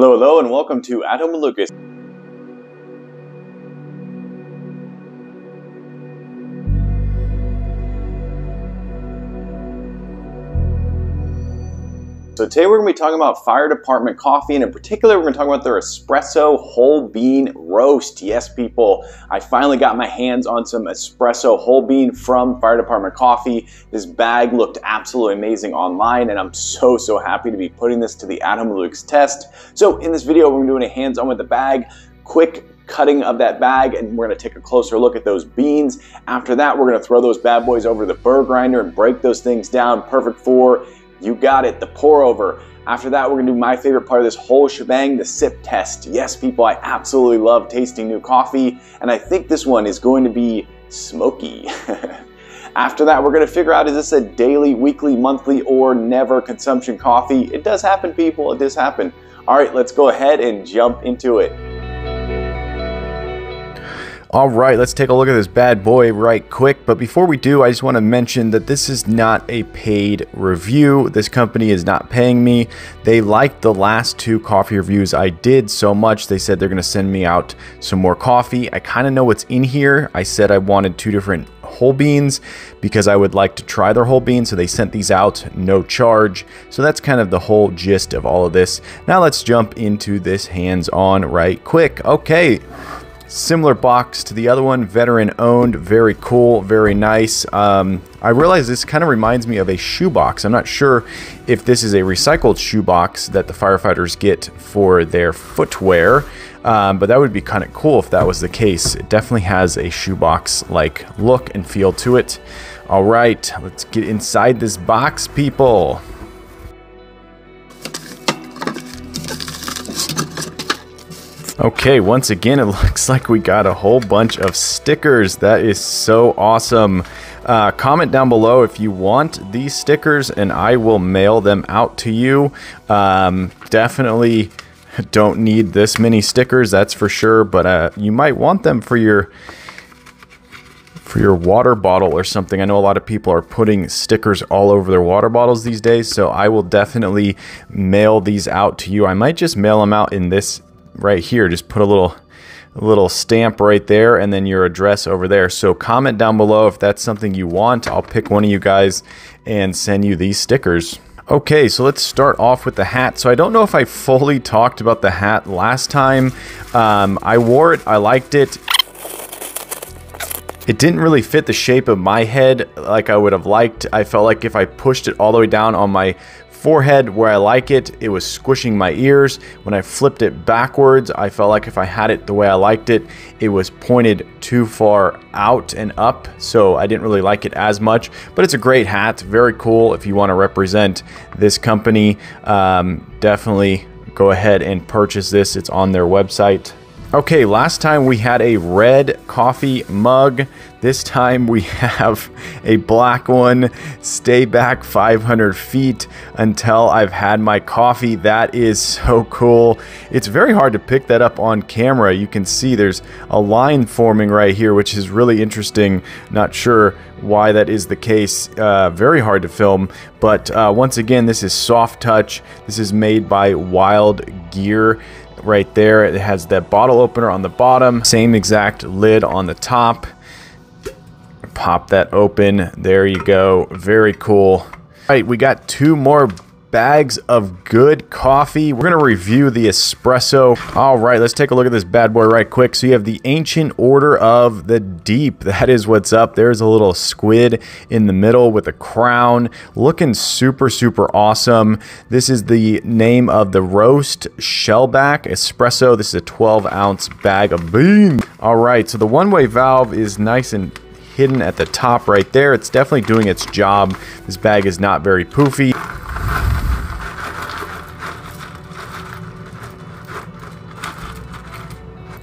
Hello, hello, and welcome to Adam and Lucas. So today we're going to be talking about Fire Department coffee, and in particular we're going to talk about their Espresso whole bean roast. Yes, people, I finally got my hands on some Espresso whole bean from Fire Department coffee. This bag looked absolutely amazing online, and I'm so happy to be putting this to the Adam and Lucas test. So in this video we're doing a hands-on with the bag, quick cutting of that bag, and we're going to take a closer look at those beans. After that, we're going to throw those bad boys over the burr grinder and break those things down, perfect for, you got it, the pour over. After that, we're gonna do my favorite part of this whole shebang, the sip test. Yes, people, I absolutely love tasting new coffee, and I think this one is going to be smoky. After that, we're gonna figure out, is this a daily, weekly, monthly, or never consumption coffee? It does happen, people, it does happen. All right, let's go ahead and jump into it. All right, let's take a look at this bad boy right quick. But before we do, I just want to mention that this is not a paid review. This company is not paying me. They liked the last two coffee reviews I did so much. They said they're going to send me out some more coffee. I kind of know what's in here. I said I wanted 2 different whole beans because I would like to try their whole beans. So they sent these out, no charge. So that's kind of the whole gist of all of this. Now let's jump into this hands-on right quick. Okay. Similar box to the other one, veteran owned, very cool, very nice. I realize this kind of reminds me of a shoebox. I'm not sure if this is a recycled shoebox that the firefighters get for their footwear, but that would be kind of cool if that was the case. It definitely has a shoebox-like look and feel to it. All right, let's get inside this box, people. Okay, once again, it looks like we got a whole bunch of stickers. That is so awesome. Comment down below if you want these stickers and I will mail them out to you. Definitely don't need this many stickers, that's for sure, but you might want them for your water bottle or something. I know a lot of people are putting stickers all over their water bottles these days, so I will definitely mail these out to you. I might just mail them out in this right here, just put a little stamp right there and then your address over there. So comment down below if that's something you want. I'll pick one of you guys and send you these stickers. Okay, so let's start off with the hat. So I don't know if I fully talked about the hat last time. I wore it, I liked it. It didn't really fit the shape of my head like I would have liked. I felt like if I pushed it all the way down on my forehead where I like it, it was squishing my ears. When I flipped it backwards, I felt like if I had it the way I liked it, it was pointed too far out and up, so I didn't really like it as much. But it's a great hat, very cool. If you want to represent this company, definitely go ahead and purchase this. It's on their website. Okay, last time we had a red coffee mug. This time we have a black one. Stay back 500 feet until I've had my coffee. That is so cool. It's very hard to pick that up on camera. You can see there's a line forming right here, which is really interesting. Not sure why that is the case. Very hard to film. But once again, this is soft touch. This is made by Wild Gear. Right there, it has that bottle opener on the bottom, same exact lid on the top. Pop that open, there you go, very cool. All right, we got 2 more bags of good coffee. We're gonna review the Espresso. All right, let's take a look at this bad boy right quick. So you have the Ancient Order of the Deep. That is what's up. There's a little squid in the middle with a crown, looking super awesome. This is the name of the roast, Shellback Espresso. This is a 12-ounce bag of beans. All right, so the one-way valve is nice and hidden at the top right there. It's definitely doing its job. This bag is not very poofy.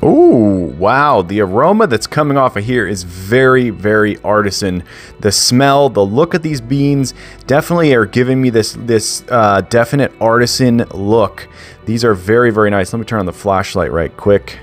Ooh, wow, the aroma that's coming off of here is very artisan. The smell, the look of these beans definitely are giving me this definite artisan look. These are very nice. Let me turn on the flashlight right quick.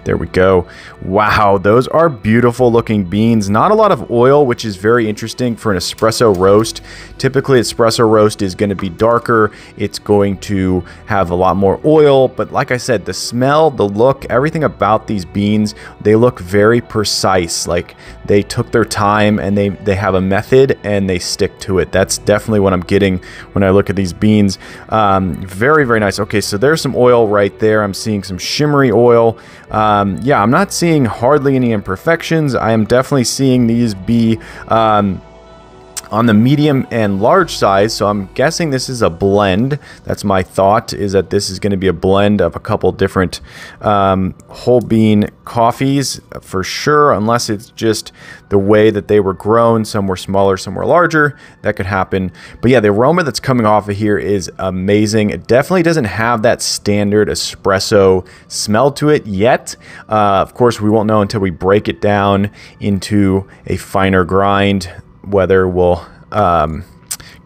There we go. Wow, those are beautiful looking beans. Not a lot of oil, which is very interesting for an espresso roast. Typically, espresso roast is going to be darker. It's going to have a lot more oil. But like I said, the smell, the look, everything about these beans, they look very precise. Like they took their time and they have a method and they stick to it. That's definitely what I'm getting when I look at these beans. Very, very nice. Okay, so there's some oil right there. I'm seeing some shimmery oil. Yeah, I'm not seeing hardly any imperfections. I am definitely seeing these be on the medium and large size, so I'm guessing this is a blend. That's my thought, is that this is going to be a blend of a couple different whole bean coffees for sure, unless it's just the way that they were grown. Some were smaller, some were larger. That could happen. But yeah, the aroma that's coming off of here is amazing. It definitely doesn't have that standard espresso smell to it yet. Of course, we won't know until we break it down into a finer grind whether we'll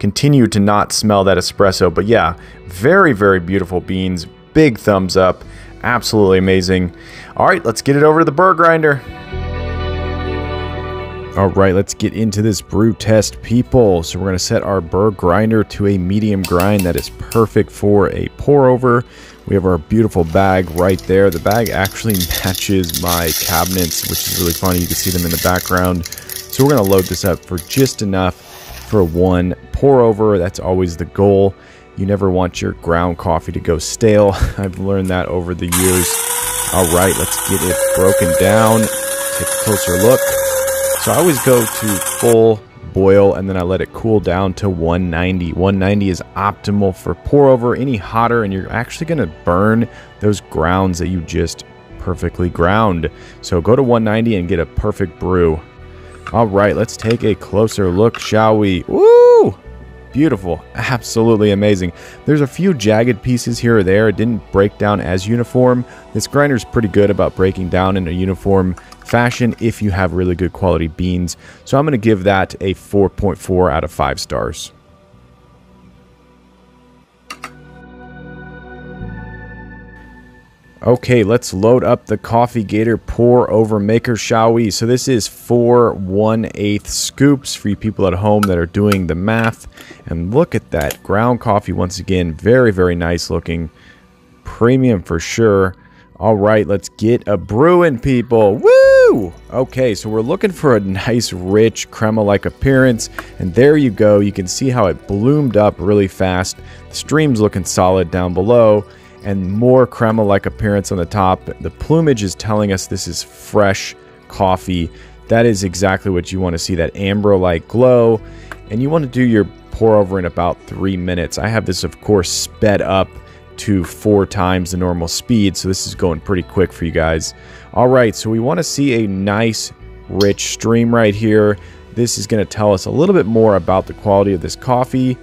continue to not smell that espresso. But yeah, very, very beautiful beans. Big thumbs up. Absolutely amazing. All right, let's get it over to the burr grinder. All right, let's get into this brew test, people. So we're going to set our burr grinder to a medium grind that is perfect for a pour over. We have our beautiful bag right there. The bag actually matches my cabinets, which is really funny. You can see them in the background. So we're going to load this up for just enough for one pour over. That's always the goal. You never want your ground coffee to go stale. I've learned that over the years. All right, let's get it broken down. Take a closer look. So I always go to full boil and then I let it cool down to 190. 190 is optimal for pour over. Any hotter and you're actually going to burn those grounds that you just perfectly ground. So go to 190 and get a perfect brew. All right, let's take a closer look, shall we? Woo! Beautiful. Absolutely amazing. There's a few jagged pieces here or there. It didn't break down as uniform. This grinder is pretty good about breaking down in a uniform fashion if you have really good quality beans. So I'm going to give that a 4.4 out of 5 stars. Okay, let's load up the Coffee Gator pour over maker, shall we? So this is 4 1/8 scoops for you people at home that are doing the math. And look at that ground coffee once again. Very, very nice looking. Premium for sure. All right, let's get a brewing, people. Woo! Okay, so we're looking for a nice, rich, crema-like appearance. And there you go. You can see how it bloomed up really fast. The stream's looking solid down below. And more crema-like appearance on the top. The plumage is telling us this is fresh coffee. That is exactly what you want to see, that amber-like glow. And you want to do your pour over in about 3 minutes. I have this, of course, sped up to 4 times the normal speed, so this is going pretty quick for you guys. All right, so we want to see a nice, rich stream right here. This is going to tell us a little bit more about the quality of this coffee.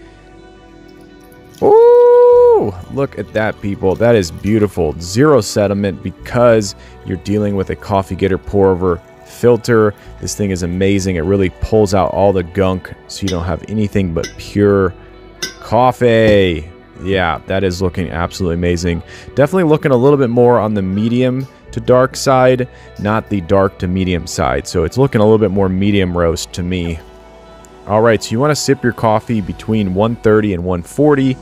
Ooh, look at that, people. That is beautiful. Zero sediment because you're dealing with a Coffee Gator pour over filter. This thing is amazing. It really pulls out all the gunk so you don't have anything but pure coffee. Yeah, that is looking absolutely amazing. Definitely looking a little bit more on the medium to dark side, not the dark to medium side. So it's looking a little bit more medium roast to me. All right, so you want to sip your coffee between 130 and 140.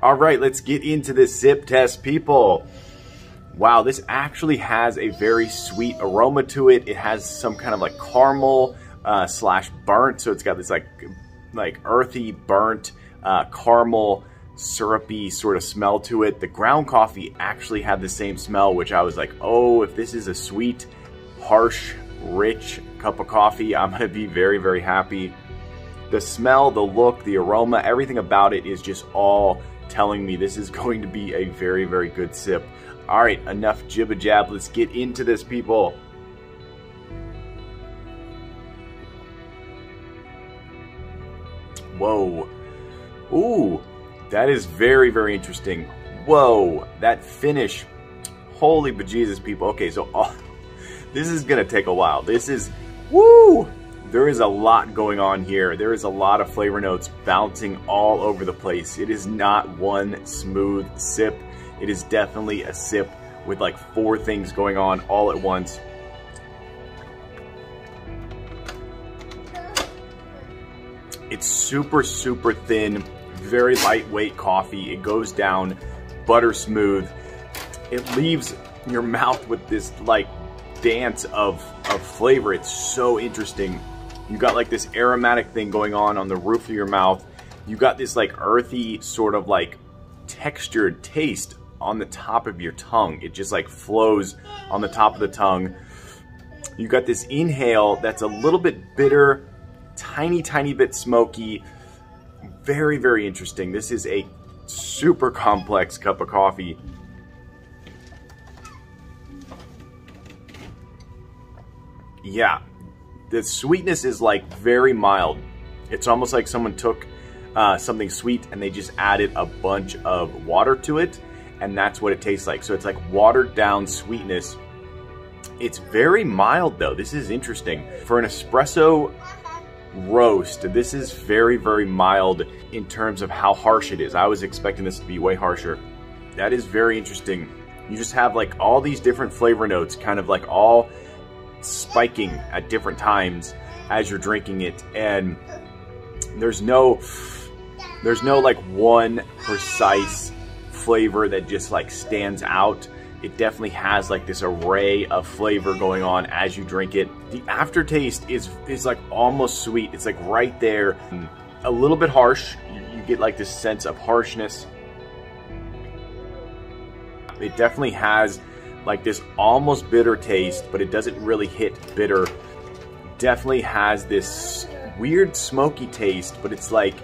All right, let's get into this sip test, people. Wow, this actually has a very sweet aroma to it. It has some kind of like caramel slash burnt. So it's got this like earthy, burnt, caramel, syrupy sort of smell to it. The ground coffee actually had the same smell, which I was like, oh, if this is a sweet, harsh, rich cup of coffee, I'm gonna be very, very happy. The smell, the look, the aroma, everything about it is just all telling me this is going to be a very, very good sip. All right, enough jibba jab. Let's get into this, people. Whoa. Ooh, that is very, very interesting. Whoa, that finish. Holy bejesus, people. Okay, so this is going to take a while. This is, woo, There is a lot going on here. There is a lot of flavor notes bouncing all over the place. It is not one smooth sip. It is definitely a sip with like 4 things going on all at once. It's super, super thin, very lightweight coffee. It goes down butter smooth. It leaves your mouth with this like dance of flavor. It's so interesting. You got like this aromatic thing going on the roof of your mouth. You got this like earthy sort of like textured taste on the top of your tongue. It just like flows on the top of the tongue. You got this inhale that's a little bit bitter, tiny bit smoky. Very, very interesting. This is a super complex cup of coffee. Yeah, the sweetness is like very mild. It's almost like someone took something sweet and they just added a bunch of water to it, and that's what it tastes like. So it's like watered down sweetness. It's very mild though. This is interesting. For an espresso roast, this is very, very mild in terms of how harsh it is. I was expecting this to be way harsher. That is very interesting. You just have like all these different flavor notes kind of like all spiking at different times as you're drinking it, and there's no like one precise flavor that just like stands out. It definitely has like this array of flavor going on as you drink it. The aftertaste is like almost sweet. It's like right there. A little bit harsh. You get like this sense of harshness. It definitely has like this almost bitter taste, but it doesn't really hit bitter. Definitely has this weird smoky taste, but it's like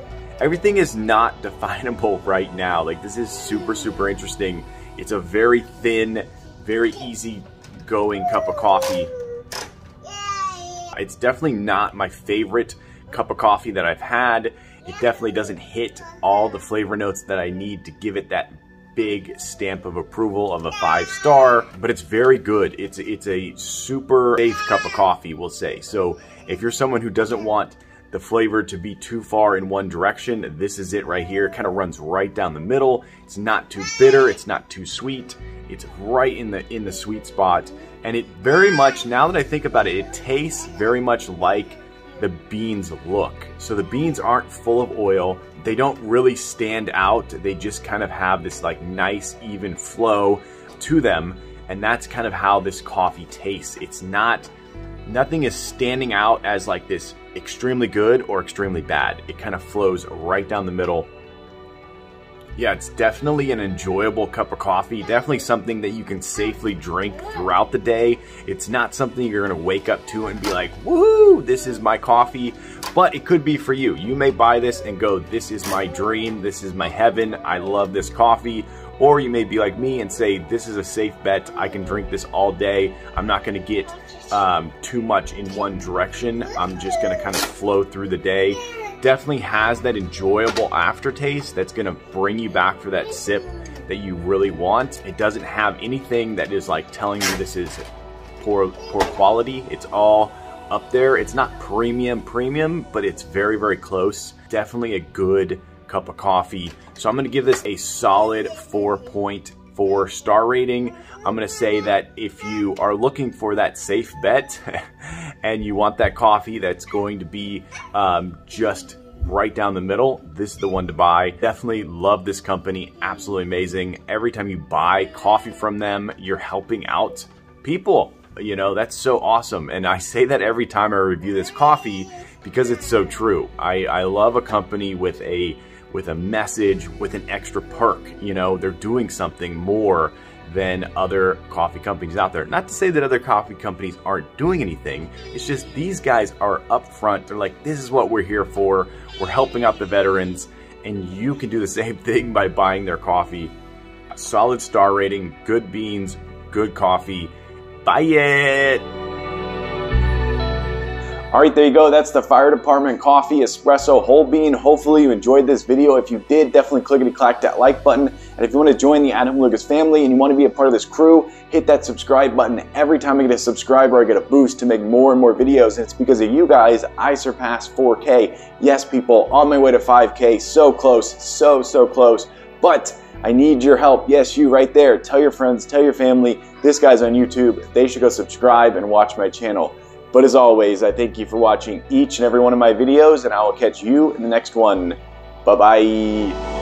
everything is not definable right now. Like this is super, super interesting. It's a very thin, very easy going cup of coffee. It's definitely not my favorite cup of coffee that I've had. It definitely doesn't hit all the flavor notes that I need to give it that big stamp of approval of a 5-star, but it's very good. It's a super safe cup of coffee, we'll say. So if you're someone who doesn't want the flavor to be too far in one direction, this is it right here. It kind of runs right down the middle. It's not too bitter, it's not too sweet. It's right in the sweet spot. And it very much, now that I think about it, it tastes very much like the beans look. So the beans aren't full of oil. They don't really stand out. They just kind of have this like nice even flow to them. And that's kind of how this coffee tastes. It's not, nothing is standing out as like this extremely good or extremely bad. It kind of flows right down the middle. Yeah, it's definitely an enjoyable cup of coffee. Definitely something that you can safely drink throughout the day. It's not something you're gonna wake up to and be like, woohoo, this is my coffee. But it could be for you. You may buy this and go, this is my dream, this is my heaven, I love this coffee. Or you may be like me and say, this is a safe bet, I can drink this all day. I'm not gonna get too much in one direction. I'm just gonna kind of flow through the day. Definitely has that enjoyable aftertaste that's gonna bring you back for that sip that you really want. It doesn't have anything that is like telling you this is poor quality. It's all up there. It's not premium, but it's very, very close. Definitely a good cup of coffee. So I'm gonna give this a solid 4.4 star rating. I'm gonna say that if you are looking for that safe bet and you want that coffee that's going to be just right down the middle, this is the one to buy. Definitely love this company, absolutely amazing. Every time you buy coffee from them, you're helping out people. You know, that's so awesome. And I say that every time I review this coffee because it's so true. I love a company with a message, with an extra perk. You know, they're doing something more than other coffee companies out there. Not to say that other coffee companies aren't doing anything. It's just these guys are upfront. They're like, this is what we're here for. We're helping out the veterans, and you can do the same thing by buying their coffee. A solid star rating, good beans, good coffee. Buy it! All right, there you go. That's the Fire Department Coffee Espresso Whole Bean. Hopefully you enjoyed this video. If you did, definitely clickety-clack that like button. And if you want to join the Adam Lucas family and you want to be a part of this crew, hit that subscribe button. Every time I get a subscriber, I get a boost to make more and more videos. And it's because of you guys I surpassed 4K. Yes, people, on my way to 5K. So close, so close. But I need your help. Yes, you right there. Tell your friends, tell your family. This guy's on YouTube. They should go subscribe and watch my channel. But as always, I thank you for watching each and every one of my videos, and I will catch you in the next one. Bye-bye.